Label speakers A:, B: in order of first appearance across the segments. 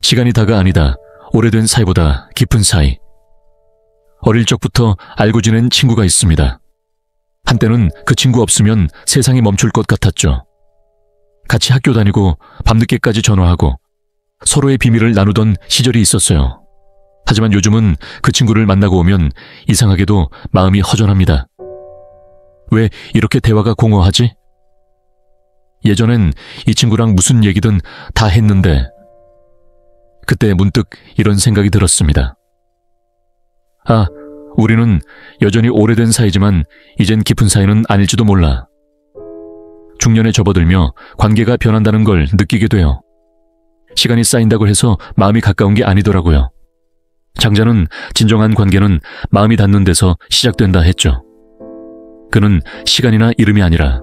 A: 시간이 다가 아니다. 오래된 사이보다 깊은 사이. 어릴 적부터 알고 지낸 친구가 있습니다. 한때는 그 친구 없으면 세상이 멈출 것 같았죠. 같이 학교 다니고 밤늦게까지 전화하고 서로의 비밀을 나누던 시절이 있었어요. 하지만 요즘은 그 친구를 만나고 오면 이상하게도 마음이 허전합니다. 왜 이렇게 대화가 공허하지? 예전엔 이 친구랑 무슨 얘기든 다 했는데 그때 문득 이런 생각이 들었습니다. 아, 우리는 여전히 오래된 사이지만 이젠 깊은 사이는 아닐지도 몰라. 중년에 접어들며 관계가 변한다는 걸 느끼게 돼요. 시간이 쌓인다고 해서 마음이 가까운 게 아니더라고요. 장자는 진정한 관계는 마음이 닿는 데서 시작된다 했죠. 그는 시간이나 이름이 아니라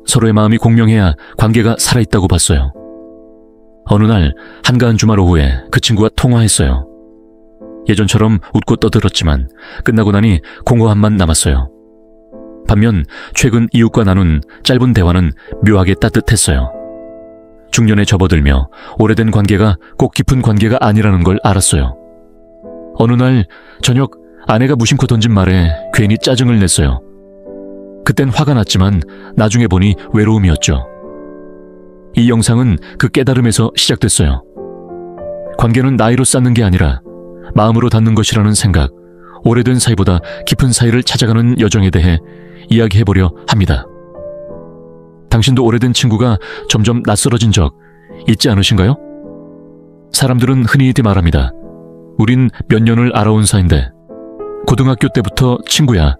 A: 서로의 마음이 공명해야 관계가 살아있다고 봤어요. 어느 날 한가한 주말 오후에 그 친구와 통화했어요. 예전처럼 웃고 떠들었지만 끝나고 나니 공허함만 남았어요. 반면 최근 이웃과 나눈 짧은 대화는 묘하게 따뜻했어요. 중년에 접어들며 오래된 관계가 꼭 깊은 관계가 아니라는 걸 알았어요. 어느 날 저녁 아내가 무심코 던진 말에 괜히 짜증을 냈어요. 그땐 화가 났지만 나중에 보니 외로움이었죠. 이 영상은 그 깨달음에서 시작됐어요. 관계는 나이로 쌓는 게 아니라 마음으로 닿는 것이라는 생각, 오래된 사이보다 깊은 사이를 찾아가는 여정에 대해 이야기해보려 합니다. 당신도 오래된 친구가 점점 낯설어진 적 있지 않으신가요? 사람들은 흔히 이렇게 말합니다. 우린 몇 년을 알아온 사이인데 고등학교 때부터 친구야.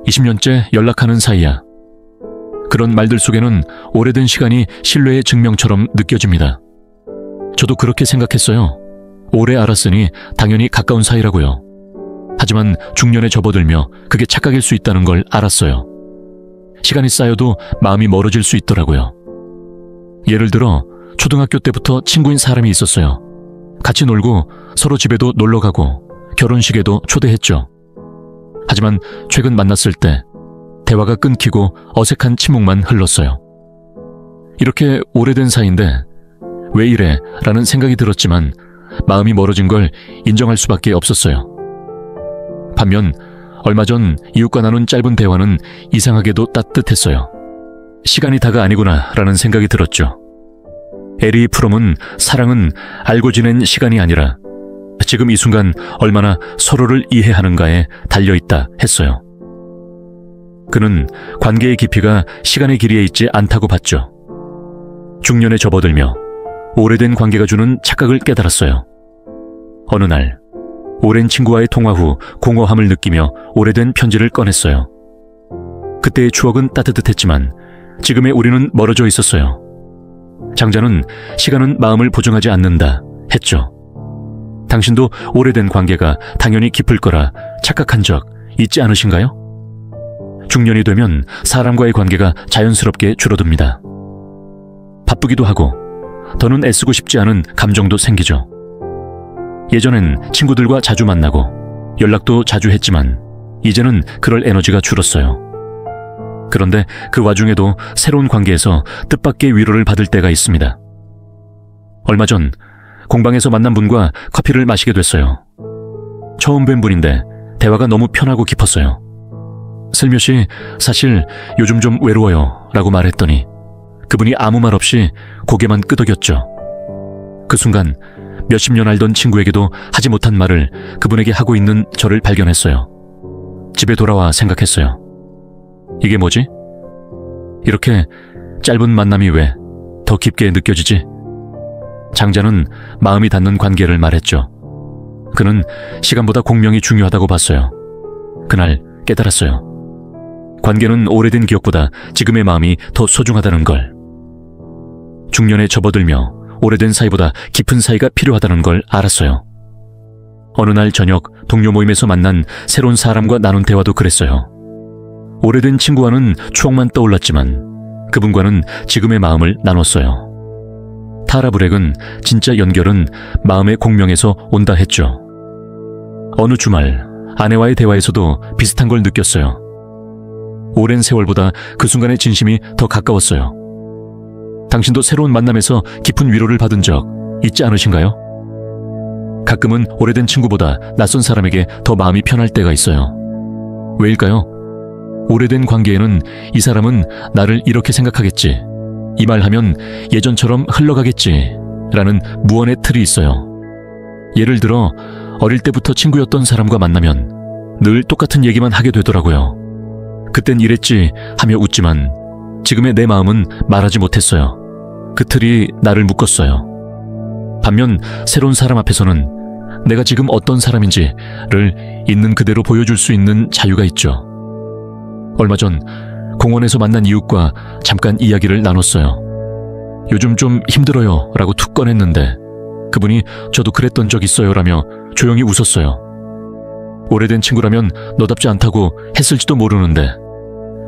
A: 20년째 연락하는 사이야. 그런 말들 속에는 오래된 시간이 신뢰의 증명처럼 느껴집니다. 저도 그렇게 생각했어요. 오래 알았으니 당연히 가까운 사이라고요. 하지만 중년에 접어들며 그게 착각일 수 있다는 걸 알았어요. 시간이 쌓여도 마음이 멀어질 수 있더라고요. 예를 들어 초등학교 때부터 친구인 사람이 있었어요. 같이 놀고 서로 집에도 놀러가고 결혼식에도 초대했죠. 하지만 최근 만났을 때 대화가 끊기고 어색한 침묵만 흘렀어요. 이렇게 오래된 사이인데 왜 이래? 라는 생각이 들었지만 마음이 멀어진 걸 인정할 수밖에 없었어요. 반면 얼마 전 이웃과 나눈 짧은 대화는 이상하게도 따뜻했어요. 시간이 다가 아니구나 라는 생각이 들었죠. 에리 프롬은 사랑은 알고 지낸 시간이 아니라 지금 이 순간 얼마나 서로를 이해하는가에 달려있다 했어요. 그는 관계의 깊이가 시간의 길이에 있지 않다고 봤죠. 중년에 접어들며 오래된 관계가 주는 착각을 깨달았어요. 어느 날 오랜 친구와의 통화 후 공허함을 느끼며 오래된 편지를 꺼냈어요. 그때의 추억은 따뜻했지만 지금의 우리는 멀어져 있었어요. 장자는 시간은 마음을 보정하지 않는다 했죠. 당신도 오래된 관계가 당연히 깊을 거라 착각한 적 있지 않으신가요? 중년이 되면 사람과의 관계가 자연스럽게 줄어듭니다. 바쁘기도 하고 더는 애쓰고 싶지 않은 감정도 생기죠. 예전엔 친구들과 자주 만나고 연락도 자주 했지만 이제는 그럴 에너지가 줄었어요. 그런데 그 와중에도 새로운 관계에서 뜻밖의 위로를 받을 때가 있습니다. 얼마 전 공방에서 만난 분과 커피를 마시게 됐어요. 처음 뵌 분인데 대화가 너무 편하고 깊었어요. 슬며시 사실 요즘 좀 외로워요 라고 말했더니 그분이 아무 말 없이 고개만 끄덕였죠. 그 순간 몇십 년 알던 친구에게도 하지 못한 말을 그분에게 하고 있는 저를 발견했어요. 집에 돌아와 생각했어요. 이게 뭐지? 이렇게 짧은 만남이 왜 더 깊게 느껴지지? 장자는 마음이 닿는 관계를 말했죠. 그는 시간보다 공명이 중요하다고 봤어요. 그날 깨달았어요. 관계는 오래된 기억보다 지금의 마음이 더 소중하다는 걸. 중년에 접어들며 오래된 사이보다 깊은 사이가 필요하다는 걸 알았어요. 어느 날 저녁 동료 모임에서 만난 새로운 사람과 나눈 대화도 그랬어요. 오래된 친구와는 추억만 떠올랐지만 그분과는 지금의 마음을 나눴어요. 타라 브렉은 진짜 연결은 마음의 공명에서 온다 했죠. 어느 주말 아내와의 대화에서도 비슷한 걸 느꼈어요. 오랜 세월보다 그 순간의 진심이 더 가까웠어요. 당신도 새로운 만남에서 깊은 위로를 받은 적 있지 않으신가요? 가끔은 오래된 친구보다 낯선 사람에게 더 마음이 편할 때가 있어요. 왜일까요? 오래된 관계에는 이 사람은 나를 이렇게 생각하겠지, 이 말 하면 예전처럼 흘러가겠지 라는 무언의 틀이 있어요. 예를 들어 어릴 때부터 친구였던 사람과 만나면 늘 똑같은 얘기만 하게 되더라고요. 그땐 이랬지 하며 웃지만 지금의 내 마음은 말하지 못했어요. 그 틀이 나를 묶었어요. 반면 새로운 사람 앞에서는 내가 지금 어떤 사람인지를 있는 그대로 보여줄 수 있는 자유가 있죠. 얼마 전 공원에서 만난 이웃과 잠깐 이야기를 나눴어요. 요즘 좀 힘들어요 라고 툭 꺼냈는데 그분이 저도 그랬던 적 있어요 라며 조용히 웃었어요. 오래된 친구라면 너답지 않다고 했을지도 모르는데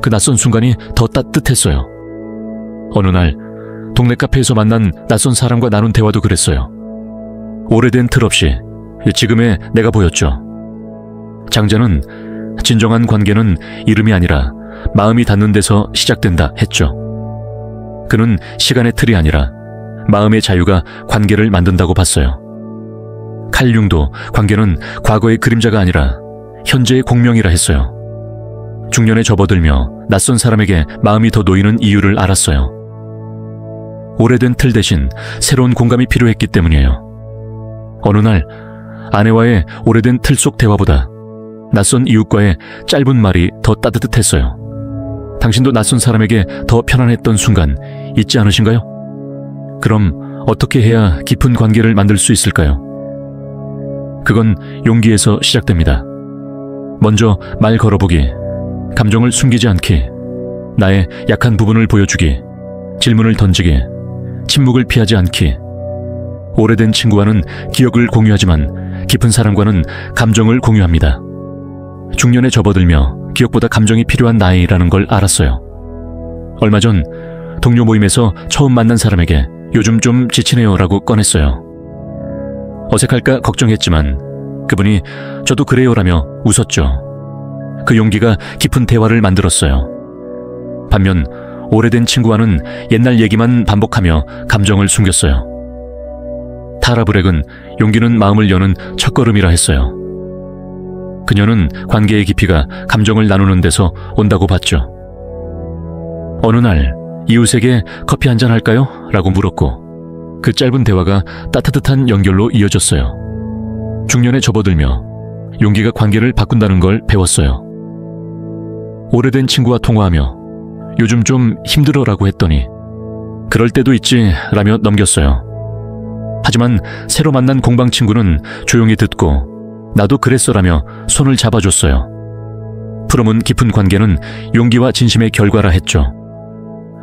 A: 그 낯선 순간이 더 따뜻했어요. 어느 날 동네 카페에서 만난 낯선 사람과 나눈 대화도 그랬어요. 오래된 틀 없이 지금의 내가 보였죠. 장자는 진정한 관계는 이름이 아니라 마음이 닿는 데서 시작된다 했죠. 그는 시간의 틀이 아니라 마음의 자유가 관계를 만든다고 봤어요. 칼 융도 관계는 과거의 그림자가 아니라 현재의 공명이라 했어요. 중년에 접어들며 낯선 사람에게 마음이 더 놓이는 이유를 알았어요. 오래된 틀 대신 새로운 공감이 필요했기 때문이에요. 어느 날 아내와의 오래된 틀 속 대화보다 낯선 이웃과의 짧은 말이 더 따뜻했어요. 당신도 낯선 사람에게 더 편안했던 순간 있지 않으신가요? 그럼 어떻게 해야 깊은 관계를 만들 수 있을까요? 그건 용기에서 시작됩니다. 먼저 말 걸어보기, 감정을 숨기지 않기, 나의 약한 부분을 보여주기, 질문을 던지기, 침묵을 피하지 않기. 오래된 친구와는 기억을 공유하지만 깊은 사람과는 감정을 공유합니다. 중년에 접어들며 기억보다 감정이 필요한 나이라는 걸 알았어요. 얼마 전 동료 모임에서 처음 만난 사람에게 요즘 좀 지치네요 라고 꺼냈어요. 어색할까 걱정했지만 그분이 저도 그래요 라며 웃었죠. 그 용기가 깊은 대화를 만들었어요. 반면 오래된 친구와는 옛날 얘기만 반복하며 감정을 숨겼어요. 타라 브렉은 용기는 마음을 여는 첫걸음이라 했어요. 그녀는 관계의 깊이가 감정을 나누는 데서 온다고 봤죠. 어느 날 이웃에게 커피 한잔 할까요? 라고 물었고 그 짧은 대화가 따뜻한 연결로 이어졌어요. 중년에 접어들며 용기가 관계를 바꾼다는 걸 배웠어요. 오래된 친구와 통화하며 요즘 좀 힘들어 라고 했더니 그럴 때도 있지 라며 넘겼어요. 하지만 새로 만난 공방 친구는 조용히 듣고 나도 그랬어 라며 손을 잡아줬어요. 풀어문 깊은 관계는 용기와 진심의 결과라 했죠.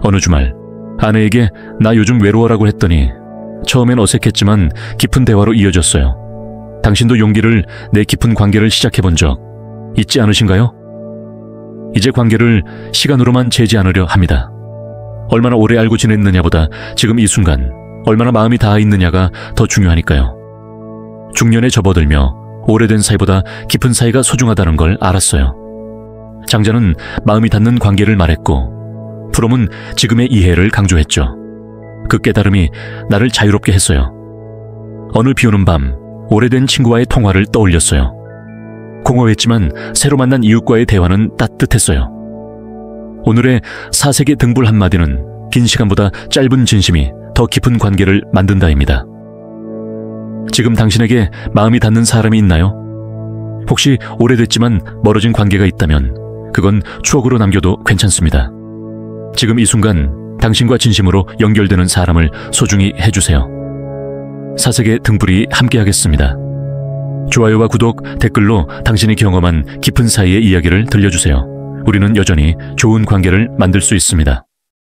A: 어느 주말 아내에게 나 요즘 외로워라고 했더니 처음엔 어색했지만 깊은 대화로 이어졌어요. 당신도 용기를 내 깊은 관계를 시작해본 적 있지 않으신가요? 이제 관계를 시간으로만 재지 않으려 합니다. 얼마나 오래 알고 지냈느냐보다 지금 이 순간 얼마나 마음이 닿아 있느냐가 더 중요하니까요. 중년에 접어들며 오래된 사이보다 깊은 사이가 소중하다는 걸 알았어요. 장자는 마음이 닿는 관계를 말했고 프롬은 지금의 이해를 강조했죠. 그 깨달음이 나를 자유롭게 했어요. 어느 비오는 밤 오래된 친구와의 통화를 떠올렸어요. 공허했지만 새로 만난 이웃과의 대화는 따뜻했어요. 오늘의 사색의 등불 한마디는 긴 시간보다 짧은 진심이 더 깊은 관계를 만든다입니다. 지금 당신에게 마음이 닿는 사람이 있나요? 혹시 오래됐지만 멀어진 관계가 있다면 그건 추억으로 남겨도 괜찮습니다. 지금 이 순간 당신과 진심으로 연결되는 사람을 소중히 해주세요. 사색의 등불이 함께하겠습니다. 좋아요와 구독, 댓글로 당신이 경험한 깊은 사이의 이야기를 들려주세요. 우리는 여전히 좋은 관계를 만들 수 있습니다.